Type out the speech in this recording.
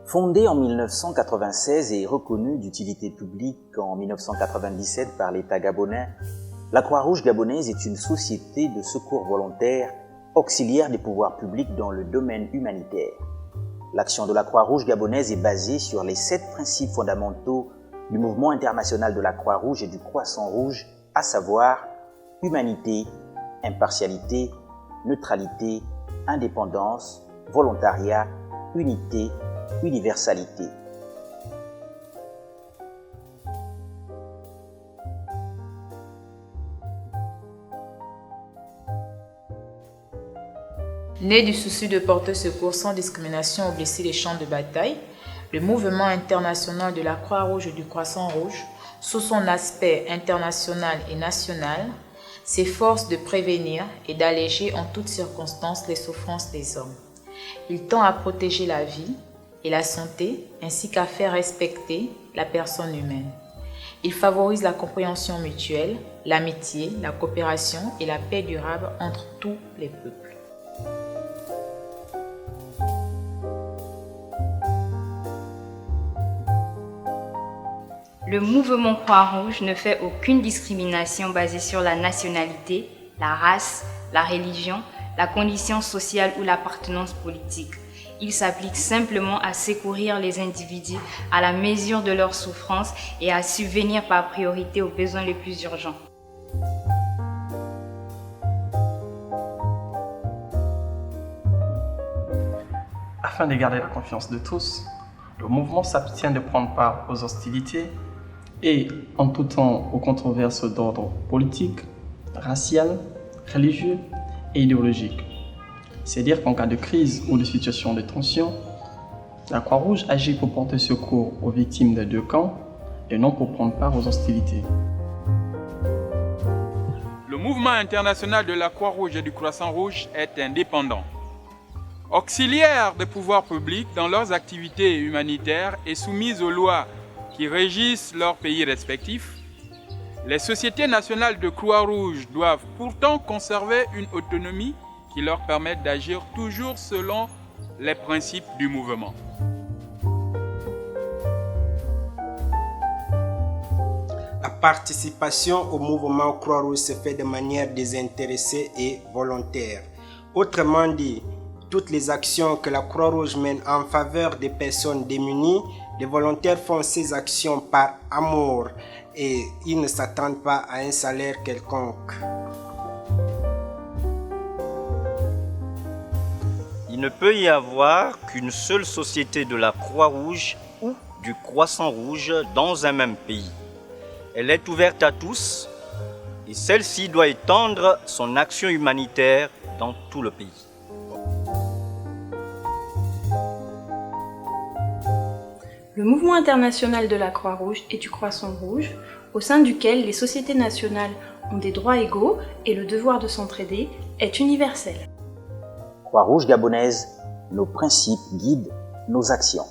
Fondée en 1996 et reconnue d'utilité publique en 1997 par l'État gabonais, la Croix-Rouge gabonaise est une société de secours volontaire auxiliaire des pouvoirs publics dans le domaine humanitaire. L'action de la Croix-Rouge gabonaise est basée sur les 7 principes fondamentaux du mouvement international de la Croix-Rouge et du Croissant-Rouge, à savoir humanité, impartialité, neutralité, indépendance, volontariat, unité, universalité. Né du souci de porter secours sans discrimination aux blessés des champs de bataille, le mouvement international de la Croix-Rouge et du Croissant-Rouge, sous son aspect international et national, s'efforce de prévenir et d'alléger en toutes circonstances les souffrances des hommes. Il tend à protéger la vie et la santé, ainsi qu'à faire respecter la personne humaine. Il favorise la compréhension mutuelle, l'amitié, la coopération et la paix durable entre tous les peuples. Le mouvement Croix-Rouge ne fait aucune discrimination basée sur la nationalité, la race, la religion, la condition sociale ou l'appartenance politique. Il s'applique simplement à secourir les individus à la mesure de leurs souffrances et à subvenir par priorité aux besoins les plus urgents. Afin de garder la confiance de tous, le mouvement s'abstient de prendre part aux hostilités et en tout temps aux controverses d'ordre politique, racial, religieux et idéologique. C'est-à-dire qu'en cas de crise ou de situation de tension, la Croix-Rouge agit pour porter secours aux victimes des 2 camps et non pour prendre part aux hostilités. Le mouvement international de la Croix-Rouge et du Croissant-Rouge est indépendant. Auxiliaire des pouvoirs publics dans leurs activités humanitaires et soumise aux lois qui régissent leurs pays respectifs, les sociétés nationales de Croix-Rouge doivent pourtant conserver une autonomie qui leur permette d'agir toujours selon les principes du mouvement. La participation au mouvement Croix-Rouge se fait de manière désintéressée et volontaire. Autrement dit, toutes les actions que la Croix-Rouge mène en faveur des personnes démunies, les volontaires font ces actions par amour et ils ne s'attendent pas à un salaire quelconque. Il ne peut y avoir qu'une seule société de la Croix-Rouge ou du Croissant-Rouge dans un même pays. Elle est ouverte à tous et celle-ci doit étendre son action humanitaire dans tout le pays. Le mouvement international de la Croix-Rouge et du Croissant-Rouge, au sein duquel les sociétés nationales ont des droits égaux et le devoir de s'entraider, est universel. Croix-Rouge gabonaise, nos principes guident nos actions.